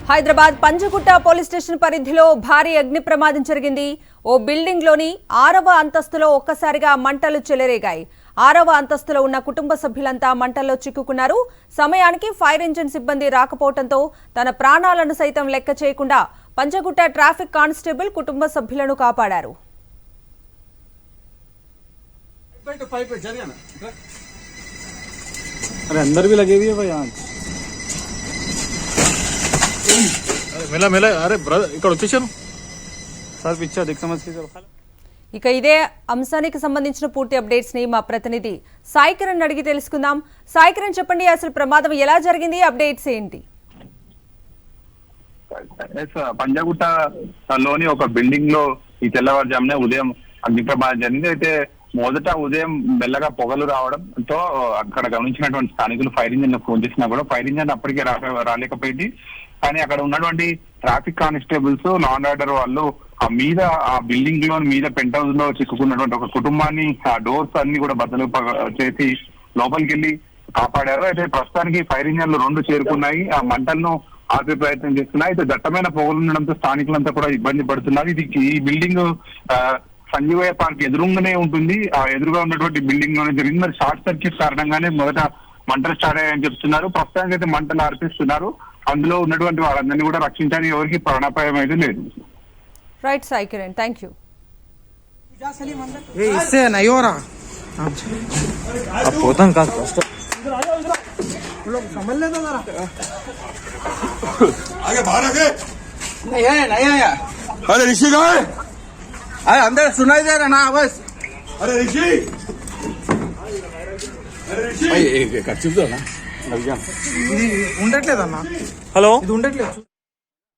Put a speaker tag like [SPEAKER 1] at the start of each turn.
[SPEAKER 1] Hyderabad Panjagutta police station పరిధిలో భారీ అగ్ని ప్రమాదం జరిగింది. ఓ బిల్డింగ్ లోని 6వ అంతస్తులో ఒక్కసారిగా మంటలు చెలరేగాయి. 6వ అంతస్తులో ఉన్న కుటుంబ సభ్యులంతా మంటల్లో చిక్కుకున్నారు. సమయానికి ఫైర్ ఇంజిన్ సిబ్బంది రాకపోవడంతో తన ప్రాణాలను సైతం లెక్క చేయకుండా పంజగుట్ట ట్రాఫిక్ కానిస్టేబుల్ కుటుంబ సభ్యులను కాపాడారు.
[SPEAKER 2] मेला मेला अरे ब्रदर ఇక్కడ వచ్చేసాను సార్ పిచ్చా దేఖ సమజ్ కి
[SPEAKER 1] ఇక ఇదే అంశానికి సంబంధించిన పూర్తి అప్డేట్స్ ని మా ప్రతినిధి సాయి కిరణ్ అడిగి తెలుసుకుందాం. సాయి కిరణ్ చెప్పండి, అసలు ప్రమాదం ఎలా జరిగింది, అప్డేట్స్ ఏంటి?
[SPEAKER 3] పంజాగుట్టలోని ఒక బిల్డింగ్ లో ఈ తెల్లవారుజామునే ఉదయం అగ్ని ప్రమాదం జరిగింది. అయితే మొదట ఉదయం మెల్లగా పొగలు రావడంతో అక్కడ గమనించినటువంటి స్థానికులు ఫైర్ ఇంజిన్ ఫోన్ చేసినా కూడా ఫైర్ ఇంజిన్ అప్పటికే రాలేకపోయింది. కానీ అక్కడ ఉన్నటువంటి traffic constables, law and order వాళ్ళు ఆ బిల్డింగ్ లో మీద పెంట్ హౌస్ లో చిక్కుకున్నటువంటి ఒక కుటుంబాన్ని ఆ డోర్స్ అన్ని కూడా బద్దలు చేసి లోపలికి వెళ్ళి కాపాడారు. అయితే ప్రస్తుతానికి ఫైర్ ఇంజన్లు 2 చేరుకున్నాయి. ఆ మంటలను ఆపే ప్రయత్నం చేస్తున్నాయి. అయితే దట్టమైన పొగలు ఉండడంతో స్థానికులంతా కూడా ఇబ్బంది పడుతున్నారు. ఈ బిల్డింగ్ సంజీవయ్య పార్క్ ఎదురుగానే ఉంటుంది. ఆ ఎదురుగా ఉన్నటువంటి బిల్డింగ్ లోనే జరిగింది. మరి షార్ట్ సర్క్యూట్ కారణంగానే మొదట మంటలు స్టార్ట్ అయ్యాయని చెప్తున్నారు. ప్రస్తుతానికి అయితే మంటలు ఆర్పిస్తున్నారు. అందులో ఉన్నటువంటి వాళ్ళందరినీ కూడా రక్షించడానికి ఎవరికి ప్రాణాపాయం అయితే లేదు.
[SPEAKER 1] Right Sai Kiran, thank you.
[SPEAKER 4] इससे नहीं हो रहा
[SPEAKER 2] अब पोतन का कष्ट
[SPEAKER 4] लोग समझ लेते जरा
[SPEAKER 2] आगे बाहर आगे
[SPEAKER 4] नहीं है
[SPEAKER 2] अरे ऋषि कहाँ है?
[SPEAKER 4] अरे अंदर सुनाई दे रहा ना बस.
[SPEAKER 2] अरे ऋषि
[SPEAKER 4] ఇది ఉండట్లేదన్నా.
[SPEAKER 2] హలో
[SPEAKER 4] ఇది ఉండట్లేదు.